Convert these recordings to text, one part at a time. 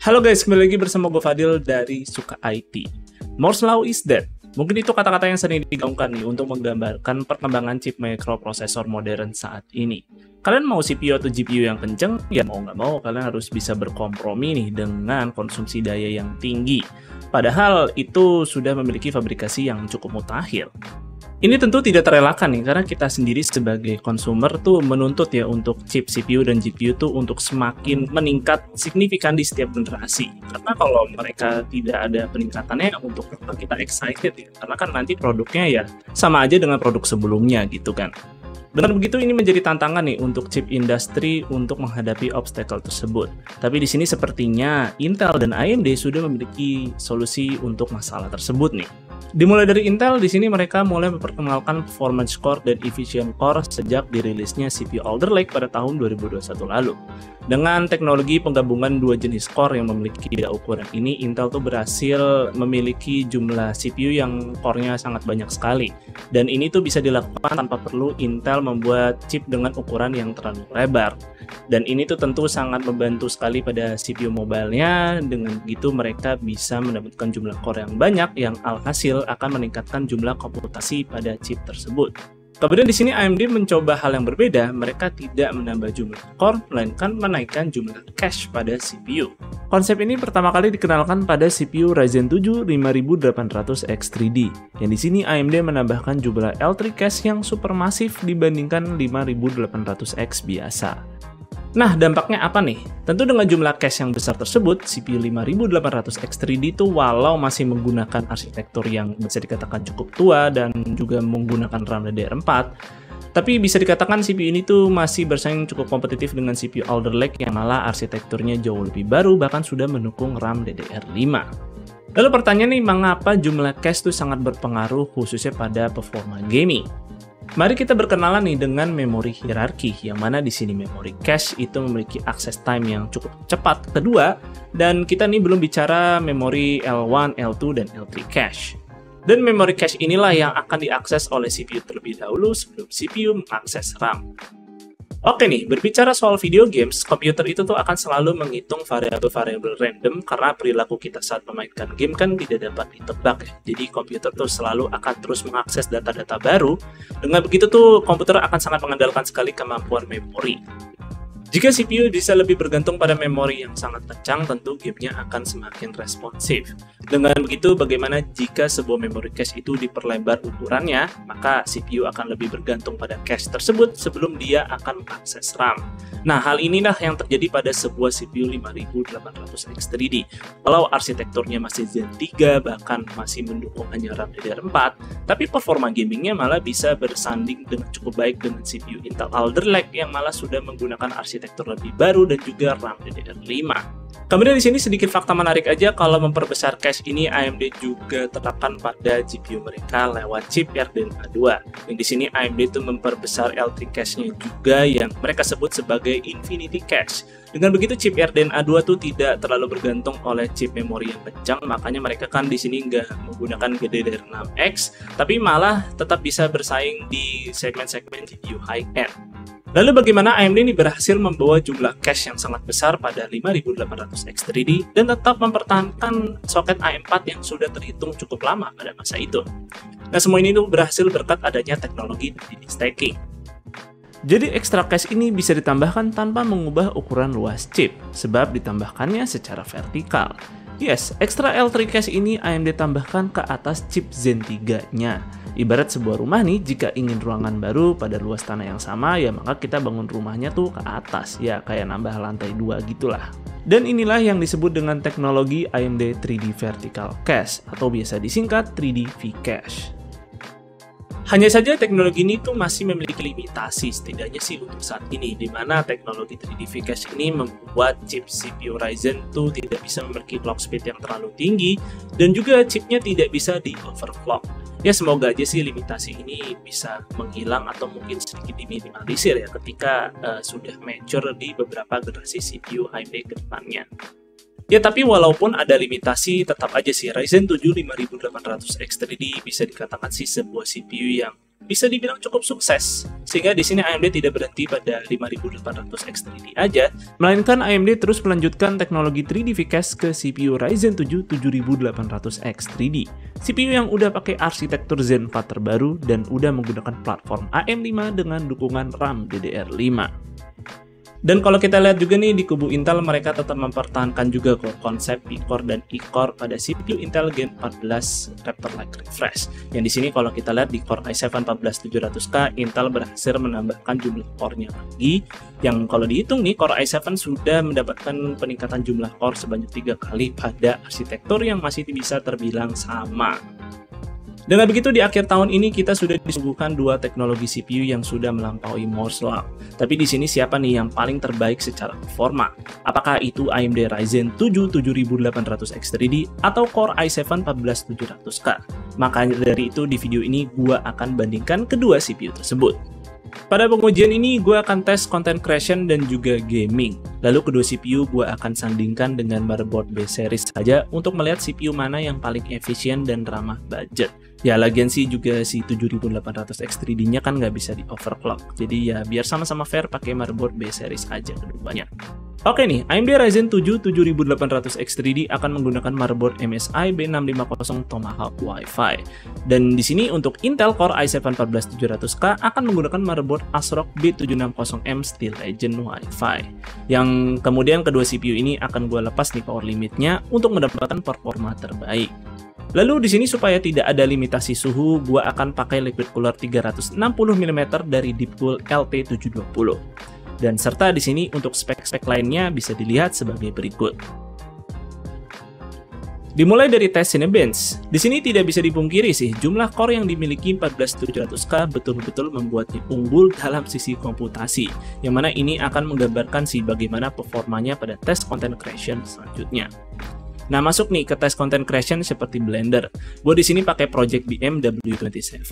Halo guys, kembali lagi bersama gue Fadil dari Suka IT. Moore's Law is dead. Mungkin itu kata-kata yang sering digaungkan nih untuk menggambarkan perkembangan chip microprosesor modern saat ini. Kalian mau CPU atau GPU yang kenceng? Ya mau nggak mau, kalian harus bisa berkompromi nih dengan konsumsi daya yang tinggi. Padahal itu sudah memiliki fabrikasi yang cukup mutakhir. Ini tentu tidak terelakkan nih, karena kita sendiri sebagai konsumer tuh menuntut ya untuk chip CPU dan GPU tuh untuk semakin meningkat signifikan di setiap generasi. Karena kalau mereka tidak ada peningkatannya untuk kita excited ya, karena kan nanti produknya ya sama aja dengan produk sebelumnya gitu kan. Dengan begitu ini menjadi tantangan nih untuk chip industry untuk menghadapi obstacle tersebut. Tapi di sini sepertinya Intel dan AMD sudah memiliki solusi untuk masalah tersebut nih. Dimulai dari Intel, di sini mereka mulai memperkenalkan performance core dan efficient core sejak dirilisnya CPU Alder Lake pada tahun 2021 lalu. Dengan teknologi penggabungan dua jenis core yang memiliki beda ukuran ini, Intel tuh berhasil memiliki jumlah CPU yang core-nya sangat banyak sekali. Dan ini tuh bisa dilakukan tanpa perlu Intel membuat chip dengan ukuran yang terlalu lebar. Dan ini tuh tentu sangat membantu sekali pada CPU mobile-nya. Dengan begitu mereka bisa mendapatkan jumlah core yang banyak yang alhasil akan meningkatkan jumlah komputasi pada chip tersebut. Kemudian di sini AMD mencoba hal yang berbeda, mereka tidak menambah jumlah core, melainkan menaikkan jumlah cache pada CPU. Konsep ini pertama kali dikenalkan pada CPU Ryzen 7 5800X3D, yang di sini AMD menambahkan jumlah L3 cache yang supermasif dibandingkan 5800X biasa. Nah, dampaknya apa nih? Tentu dengan jumlah cache yang besar tersebut, CPU 5800X3D itu walau masih menggunakan arsitektur yang bisa dikatakan cukup tua dan juga menggunakan RAM DDR4, tapi bisa dikatakan CPU ini tuh masih bersaing cukup kompetitif dengan CPU Alder Lake yang malah arsitekturnya jauh lebih baru, bahkan sudah mendukung RAM DDR5. Lalu pertanyaan nih, mengapa jumlah cache itu sangat berpengaruh khususnya pada performa gaming? Mari kita berkenalan nih dengan memori hierarki, yang mana di sini memori cache itu memiliki access time yang cukup cepat kedua, dan kita nih belum bicara memori L1, L2, dan L3 cache. Dan memori cache inilah yang akan diakses oleh CPU terlebih dahulu sebelum CPU mengakses RAM. Oke nih, berbicara soal video games, komputer itu tuh akan selalu menghitung variabel-variabel random karena perilaku kita saat memainkan game kan tidak dapat ditebak ya. Jadi komputer tuh selalu akan terus mengakses data-data baru. Dengan begitu tuh komputer akan sangat mengandalkan sekali kemampuan memori. Jika CPU bisa lebih bergantung pada memori yang sangat kencang, tentu gamenya akan semakin responsif. Dengan begitu, bagaimana jika sebuah memori cache itu diperlebar ukurannya, maka CPU akan lebih bergantung pada cache tersebut sebelum dia akan mengakses RAM. Nah, hal inilah yang terjadi pada sebuah CPU 5800X3D. Walau arsitekturnya masih Zen 3, bahkan masih mendukung hanya RAM DDR4, tapi performa gamingnya malah bisa bersanding dengan cukup baik dengan CPU Intel Alder Lake yang malah sudah menggunakan arsitektur lebih baru dan juga RAM DDR5. Kemudian di sini sedikit fakta menarik aja, kalau memperbesar cache ini AMD juga terapkan pada GPU mereka lewat chip RDNA 2. Yang di sini AMD itu memperbesar L3 cache-nya juga yang mereka sebut sebagai Infinity Cache. Dengan begitu chip RDNA 2 tuh tidak terlalu bergantung oleh chip memori yang kencang, makanya mereka kan di sini nggak menggunakan GDDR6X, tapi malah tetap bisa bersaing di segmen-segmen GPU high-end. Lalu bagaimana AMD ini berhasil membawa jumlah cache yang sangat besar pada 5800X3D dan tetap mempertahankan soket A4 yang sudah terhitung cukup lama pada masa itu? Nah, semua ini tuh berhasil berkat adanya teknologi 3D stacking. Jadi extra cache ini bisa ditambahkan tanpa mengubah ukuran luas chip, sebab ditambahkannya secara vertikal. Yes, extra L3 cache ini AMD tambahkan ke atas chip Zen 3-nya. Ibarat sebuah rumah nih, jika ingin ruangan baru pada luas tanah yang sama, ya maka kita bangun rumahnya tuh ke atas, ya kayak nambah lantai 2 gitulah. Dan inilah yang disebut dengan teknologi AMD 3D Vertical Cache, atau biasa disingkat 3D V-Cache. Hanya saja teknologi ini tuh masih memiliki limitasi, setidaknya sih untuk saat ini, di mana teknologi 3D V-Cache ini membuat chip CPU Ryzen tuh tidak bisa memiliki clock speed yang terlalu tinggi, dan juga chipnya tidak bisa di-overclock. Ya semoga aja sih limitasi ini bisa menghilang atau mungkin sedikit diminimalisir ya ketika sudah mature di beberapa generasi CPU AMD ke depannya. Ya tapi walaupun ada limitasi, tetap aja sih Ryzen 7 5800X3D bisa dikatakan sih sebuah CPU yang bisa dibilang cukup sukses. Sehingga di sini AMD tidak berhenti pada 5800X3D aja, melainkan AMD terus melanjutkan teknologi 3D V-Cache ke CPU Ryzen 7 7800X3D. CPU yang udah pakai arsitektur Zen 4 terbaru dan udah menggunakan platform AM5 dengan dukungan RAM DDR5. Dan kalau kita lihat juga nih di kubu Intel, mereka tetap mempertahankan juga konsep P-Core dan E-Core pada CPU Intel Gen 14 Raptor Lake Refresh. Yang di sini kalau kita lihat di Core i7 14700K, Intel berhasil menambahkan jumlah core-nya lagi. Yang kalau dihitung nih, Core i7 sudah mendapatkan peningkatan jumlah core sebanyak 3 kali pada arsitektur yang masih bisa terbilang sama. Dengan begitu, di akhir tahun ini kita sudah disuguhkan dua teknologi CPU yang sudah melampaui Moore's Law. Tapi di sini siapa nih yang paling terbaik secara performa? Apakah itu AMD Ryzen 7 7800X3D atau Core i7 14700K? Makanya dari itu di video ini gua akan bandingkan kedua CPU tersebut. Pada pengujian ini, gue akan tes content creation dan juga gaming. Lalu kedua CPU gue akan sandingkan dengan motherboard B series saja untuk melihat CPU mana yang paling efisien dan ramah budget. Ya lagian sih juga si 7800X3D-nya kan nggak bisa di overclock. Jadi ya biar sama-sama fair pakai motherboard B series aja keduanya. Oke nih, AMD Ryzen 7 7800X3D akan menggunakan motherboard MSI B650 Tomahawk Wi-Fi. Dan di sini untuk Intel Core i7 14700K akan menggunakan motherboard ASRock B760M Steel Legend Wi-Fi. Yang kemudian kedua CPU ini akan gue lepas nih power limitnya untuk mendapatkan performa terbaik. Lalu di sini supaya tidak ada limitasi suhu, gua akan pakai liquid cooler 360 mm dari Deepcool LT720. Dan serta di sini untuk spek-spek lainnya bisa dilihat sebagai berikut. Dimulai dari tes Cinebench. Di sini tidak bisa dipungkiri sih, jumlah core yang dimiliki 14700K betul-betul membuatnya unggul dalam sisi komputasi, yang mana ini akan menggambarkan sih bagaimana performanya pada tes content creation selanjutnya. Nah, masuk nih ke tes content creation seperti Blender. Gue di sini pakai Project BM W27.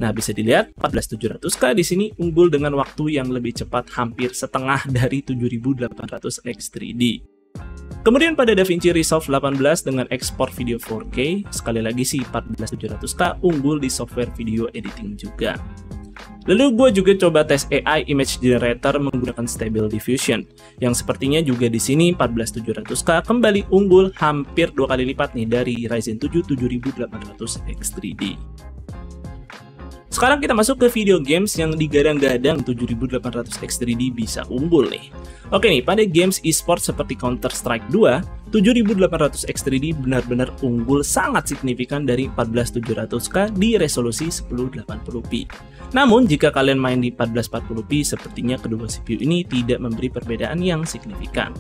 Nah, bisa dilihat 14700K di sini unggul dengan waktu yang lebih cepat, hampir setengah dari 7800X3D. Kemudian pada DaVinci Resolve 18 dengan ekspor video 4K, sekali lagi sih 14700K unggul di software video editing juga. Lalu gue juga coba tes AI Image Generator menggunakan Stable Diffusion, yang sepertinya juga di sini 14700K kembali unggul hampir 2 kali lipat nih dari Ryzen 7 7800X3D. Sekarang kita masuk ke video games yang digadang-gadang 7800X3D bisa unggul nih. Oke nih, pada games e-sport seperti Counter-Strike 2, 7800X3D benar-benar unggul sangat signifikan dari 14700K di resolusi 1080p. Namun, jika kalian main di 1440p, sepertinya kedua CPU ini tidak memberi perbedaan yang signifikan.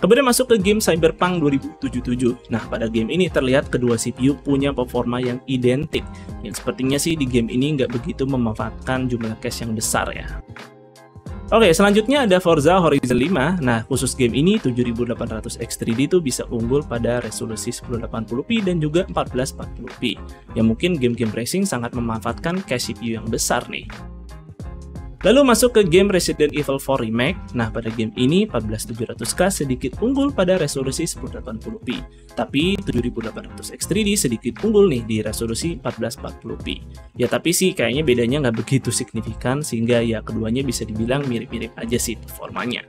Kemudian masuk ke game Cyberpunk 2077. Nah, pada game ini terlihat kedua CPU punya performa yang identik. Yang sepertinya sih di game ini nggak begitu memanfaatkan jumlah cache yang besar ya. Oke, selanjutnya ada Forza Horizon 5. Nah, khusus game ini 7800X3D itu bisa unggul pada resolusi 1080p dan juga 1440p. Yang mungkin game-game racing sangat memanfaatkan cache CPU yang besar nih. Lalu masuk ke game Resident Evil 4 Remake. Nah, pada game ini 14700K sedikit unggul pada resolusi 1080p. Tapi 7800X3D sedikit unggul nih di resolusi 1440p. Ya tapi sih kayaknya bedanya nggak begitu signifikan sehingga ya keduanya bisa dibilang mirip-mirip aja sih performanya.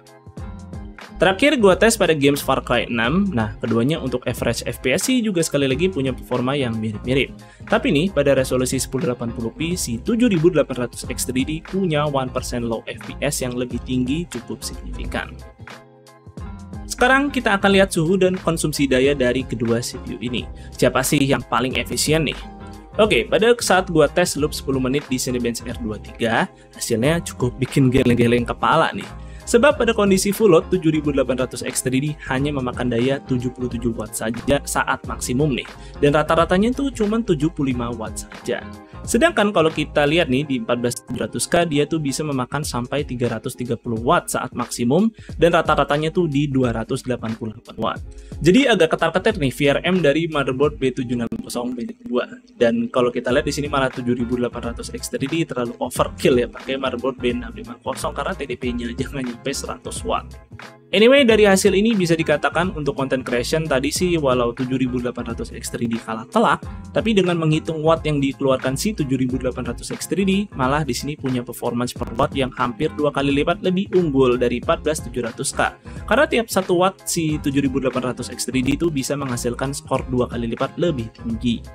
Terakhir gua tes pada games Far Cry 6. Nah, keduanya untuk average FPS sih juga sekali lagi punya performa yang mirip-mirip. Tapi nih, pada resolusi 1080p, si 7800X3D punya 1% low FPS yang lebih tinggi cukup signifikan. Sekarang kita akan lihat suhu dan konsumsi daya dari kedua CPU ini. Siapa sih yang paling efisien nih? Oke, pada saat gua tes loop 10 menit di Cinebench R23, hasilnya cukup bikin geleng-geleng kepala nih. Sebab pada kondisi full load 7800X3D hanya memakan daya 77 watt saja saat maksimum nih. Dan rata-ratanya tuh cuma 75 watt saja. Sedangkan kalau kita lihat nih di 14700K dia tuh bisa memakan sampai 330 watt saat maksimum dan rata-ratanya tuh di 288 watt. Jadi agak ketar-ketir nih VRM dari motherboard B760B2. Dan kalau kita lihat di sini malah 7800X3D terlalu overkill ya pakai motherboard B650 karena TDP-nya aja nggak nyampe 100 watt. Anyway, dari hasil ini bisa dikatakan untuk content creation tadi sih walau 7800X3D kalah telak, tapi dengan menghitung watt yang dikeluarkan si 7800X3D, malah di sini punya performance per watt yang hampir 2 kali lipat lebih unggul dari 14700K. Karena tiap 1 watt si 7800X3D itu bisa menghasilkan skor 2 kali lipat lebih tinggi.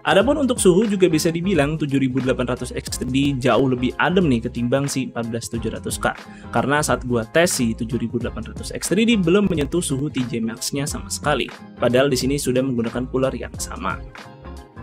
Adapun untuk suhu juga bisa dibilang 7800X3D jauh lebih adem nih ketimbang si 14700K. Karena saat gua tes si 7800X3D belum menyentuh suhu TJ Max-nya sama sekali. Padahal di sini sudah menggunakan cooler yang sama.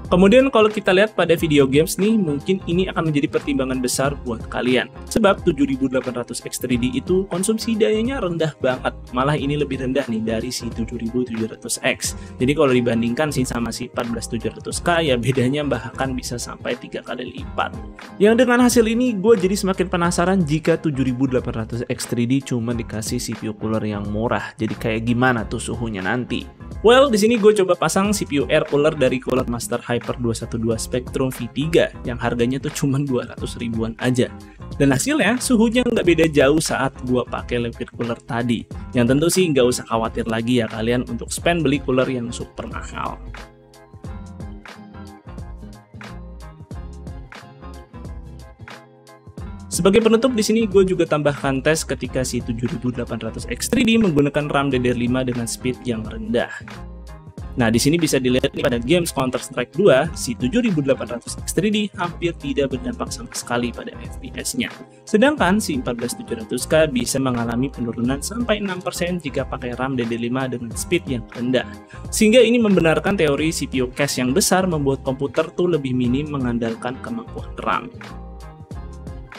Kemudian kalau kita lihat pada video games nih, mungkin ini akan menjadi pertimbangan besar buat kalian. Sebab 7800X3D itu konsumsi dayanya rendah banget. Malah ini lebih rendah nih dari si 7700X. Jadi kalau dibandingkan sih sama si 14700K ya bedanya bahkan bisa sampai 3 kali lipat. Yang dengan hasil ini gue jadi semakin penasaran jika 7800X3D cuma dikasih CPU cooler yang murah. Jadi kayak gimana tuh suhunya nanti? Well, di sini gue coba pasang CPU air cooler dari Cooler Master Hyper 212 Spectrum V3 yang harganya tuh cuma 200 ribuan aja. Dan hasilnya suhunya nggak beda jauh saat gue pakai liquid cooler tadi. Yang tentu sih nggak usah khawatir lagi ya kalian untuk spend beli cooler yang super mahal. Sebagai penutup di sini gue juga tambahkan tes ketika si 7800X3D menggunakan RAM DDR5 dengan speed yang rendah. Nah, di sini bisa dilihat nih pada games Counter-Strike 2, si 7800X3D hampir tidak berdampak sama sekali pada FPS-nya. Sedangkan si 14700K bisa mengalami penurunan sampai 6% jika pakai RAM DDR5 dengan speed yang rendah. Sehingga ini membenarkan teori CPU cache yang besar membuat komputer tuh lebih minim mengandalkan kemampuan RAM.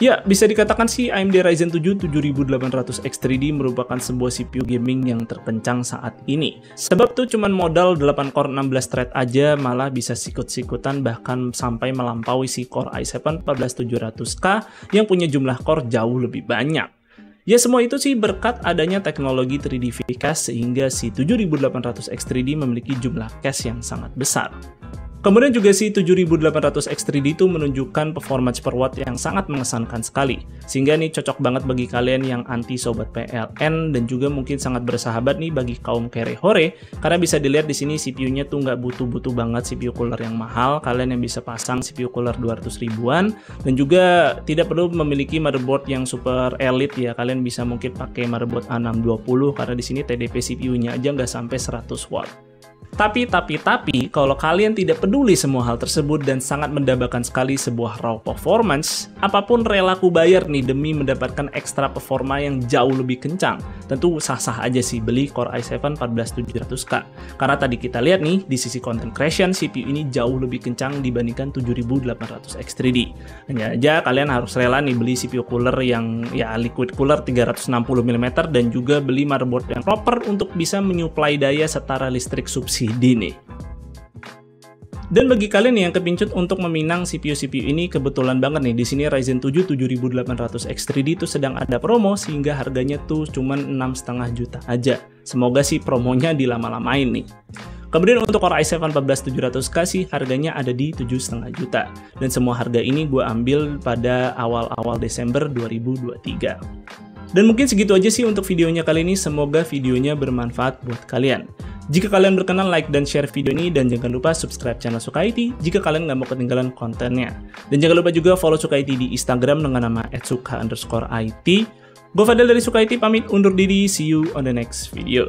Ya, bisa dikatakan sih AMD Ryzen 7 7800X3D merupakan sebuah CPU gaming yang terkencang saat ini. Sebab tuh cuman modal 8 core 16 thread aja malah bisa sikut-sikutan bahkan sampai melampaui si Core i7 14700K yang punya jumlah core jauh lebih banyak. Ya semua itu sih berkat adanya teknologi 3D V-Cache sehingga si 7800X3D memiliki jumlah cache yang sangat besar. Kemudian juga si 7800X3D itu menunjukkan performance per watt yang sangat mengesankan sekali. Sehingga nih cocok banget bagi kalian yang anti sobat PLN dan juga mungkin sangat bersahabat nih bagi kaum kere hore. Karena bisa dilihat di sini CPU-nya tuh nggak butuh-butuh banget CPU cooler yang mahal. Kalian yang bisa pasang CPU cooler 200 ribuan dan juga tidak perlu memiliki motherboard yang super elite ya. Kalian bisa mungkin pakai motherboard A620 karena di sini TDP CPU-nya aja nggak sampai 100 watt. Tapi, kalau kalian tidak peduli semua hal tersebut dan sangat mendambakan sekali sebuah raw performance, apapun rela ku bayar nih demi mendapatkan ekstra performa yang jauh lebih kencang. Tentu sah-sah aja sih beli Core i7 14700K. Karena tadi kita lihat nih, di sisi content creation, CPU ini jauh lebih kencang dibandingkan 7800X3D. Hanya aja kalian harus rela nih beli CPU cooler yang ya liquid cooler 360mm dan juga beli motherboard yang proper untuk bisa menyuplai daya setara listrik subsidi nih. Dan bagi kalian yang kepincut untuk meminang CPU-CPU ini, kebetulan banget nih di sini Ryzen 7 7800X3D itu sedang ada promo sehingga harganya tuh cuman 6,5 juta aja. Semoga sih promonya dilama-lamain nih. Kemudian untuk Core i7 14700K sih harganya ada di 7,5 juta. Dan semua harga ini gue ambil pada awal-awal Desember 2023. Dan mungkin segitu aja sih untuk videonya kali ini. Semoga videonya bermanfaat buat kalian. Jika kalian berkenan, like dan share video ini, dan jangan lupa subscribe channel Suka IT jika kalian nggak mau ketinggalan kontennya. Dan jangan lupa juga follow Suka IT di Instagram dengan nama @suka_it. Gue Fadel dari Suka IT pamit undur diri, see you on the next video.